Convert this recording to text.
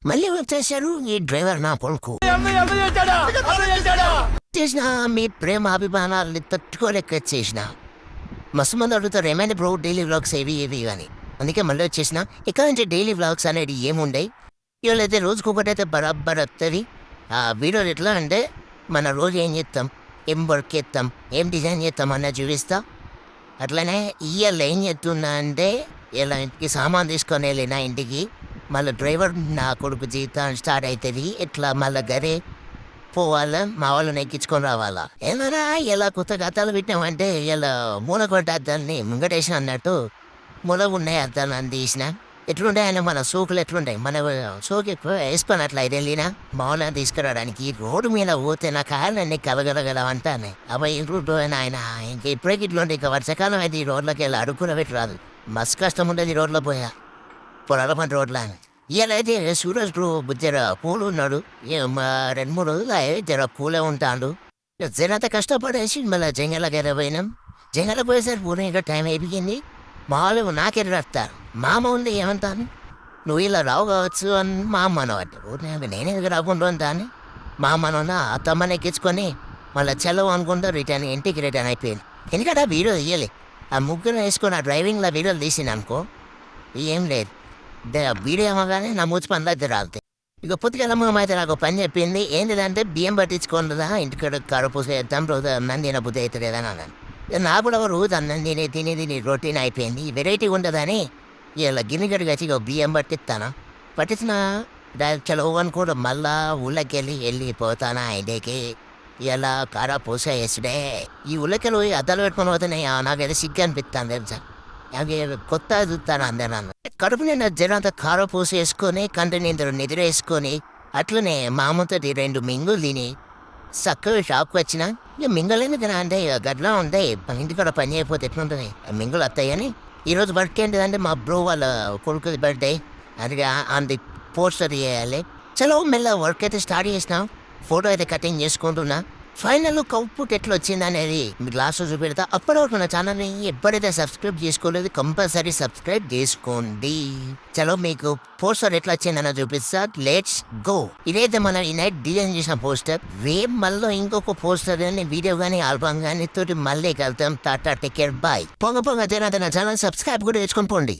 మళ్ళీ వచ్చేసారు ఈ డ్రైవర్ నా కొడుకు. చేసిన మీ ప్రేమ అభిమానాలని తట్టుకోలేక చేసిన మస్తు మంది అడుగుతారు ఏమైనా బ్రో డైలీ వ్లాగ్స్ ఏవి అని. అందుకే మళ్ళీ వచ్చేసిన. ఇక్కడ నుంచి డైలీ వ్లాగ్స్ అనేది ఏముండయి. ఇవాళైతే రోజుకొకటైతే బరాబర్ వస్తుంది. ఆ వీడియోలు ఎట్లా అంటే మన రోజు ఏం చేస్తాం, ఏం వర్క్ చేస్తాం, ఏం డిజైన్ చేస్తాం అన్నది చూపిస్తా. అట్లనే ఇవాళ ఏం చేస్తున్నా అంటే ఇలా ఇంటికి సామాన్ తీసుకొని వెళ్ళిన ఇంటికి. మళ్ళీ డ్రైవర్ నా కొడుకు జీతం స్టార్ట్ అవుతుంది. ఇట్లా మళ్ళీ గరే పోవాలా, మా వాళ్ళని ఎక్కించుకొని రావాలా. ఏమన్నా ఇలా కొత్త అద్దాలు పెట్టామంటే ఇలా మూల కొట్ట అద్దాలని ముంగటేసిన అన్నట్టు మూల ఉన్నాయి అద్దాలు తీసిన. ఎట్లుంటాయి ఆయన మన సోకులు ఎట్లుంటాయి, మన సోకు ఎక్కువ వేసుకొని అట్లా వెళ్ళినా మా వాళ్ళని తీసుకురావడానికి. రోడ్డు మీద పోతే నా కాళ్ళన్నీ కలగలగల అంటానే. అబ్బాయి రోడ్డు ఆయన ఇంకా ఇప్పుడే ఇట్లుంటే ఇంకా వర్షాకాలం అయితే ఈ రోడ్లోకి వెళ్ళి అడుక్కున పెట్టి రాదు. మస్తు కష్టం ఉంటుంది ఈ రోడ్లో పోయా, పొలాల పంట రోడ్ల. ఇలా అయితే సూరజ్ బ్రో జర పూలు ఉన్నాడు. 2-3 రోజులు జర పూలే ఉంటాడు. జరంత కష్టపడేసి మళ్ళీ జంగలకి పోయినాం. జంగల పోయేసరికి పూలు ఇంకా టైం అయిపోయింది. మా వాళ్ళు నాకెళ్ళి వస్తారు. మా అమ్మ ఉంది ఏమంటాను, నువ్వు ఇలా రావు కావచ్చు అని మా అమ్మ అనబట్టి నేనే రాకుండా ఉంటాను. మా అమ్మనున్న అత్తమ్మని ఎక్కించుకొని మళ్ళీ చెలవు అనుకుంటూ ఇంటికి రిటర్న్ అయిపోయింది. ఎందుకంటే ఆ వీడియో తీయాలి. ఆ ముగ్గురు వేసుకొని ఆ డ్రైవింగ్లో వీడియోలు తీసింది అనుకో ఏం లేదు. వీడియో ఏమోగానే నా మూచి పనులు అయితే రాలుతాయి. ఇక పొద్దుకెళ్ళమ్మ అయితే నాకు పని చెప్పింది. ఏంటిదంటే బియ్యం పట్టించుకుంటుందా ఇంటికాడ కరపూస వేద్దాం, రోజు అన్నం తిన బుద్ధి అవుతుంది అని అన్నాను. నాకు కూడా రోజు అన్నం తిని రొటీన్ అయిపోయింది. వెరైటీ ఉండదని ఇలా గిన్నెగడికి వచ్చి ఇక బియ్యం పట్టిస్తాను. పట్టించిన చలో అనుకోడు మళ్ళా ఊళ్ళకెళ్ళి వెళ్ళిపోతానా ఇంటికి. ఇలా కరపూస వేసుడే ఈ ఊళ్ళకెళ్ళి అద్దాలు పెట్టుకొని పోతున్నాయి. నాకైతే సిగ్గు అనిపిస్తాను తెలుసా. అవి కొత్త చూస్తాను అందరూ. కడుపు నిండా జనంతా కారపూస వేసుకొని కంటి నిద్ర వేసుకొని అట్లనే మామతో 2 మింగులు తిని చక్కగా షాప్కి వచ్చిన. ఇక మింగలేని తిన అంటే గడ్లా ఉంటాయి. ఇంటికాడ పని అయిపోతే ఎట్లుంటుంది, మింగులు వస్తాయని. ఈరోజు బర్త్డే ఏంటిదంటే మా బ్రో వాళ్ళ కొడుకుది బర్త్డే. అది అంది పోస్టర్ చేయాలి. చలో మెల్ల వర్క్ అయితే స్టార్ట్ చేసినాం. ఫోటో అయితే కటింగ్ చేసుకుంటున్నా. ఫైనల్ అవుట్పుట్ ఎట్లా వచ్చింది అనేది మీకు లాస్ట్ రోజు పెడతా. అప్పటి వరకు నా ఛానల్ని ఎప్పుడైతే సబ్స్క్రైబ్ చేసుకోలేదు కంపల్సరీ సబ్స్క్రైబ్ చేసుకోండి. చలో మీకు పోస్టర్ ఎట్లా వచ్చిందన్న చూపిస్తా. Let's go. ఇదైతే మన ఈ నైట్ డిజైన్ చేసిన పోస్టర్. రేపు మళ్ళీ ఇంకొక పోస్టర్ కానీ వీడియో కానీ ఆల్బమ్ కానీ తోటి మళ్ళీ కలుద్దాం. Tata take care bye. Ponga Janardhana channel subscribe కూడా చేసుకొని పోండి.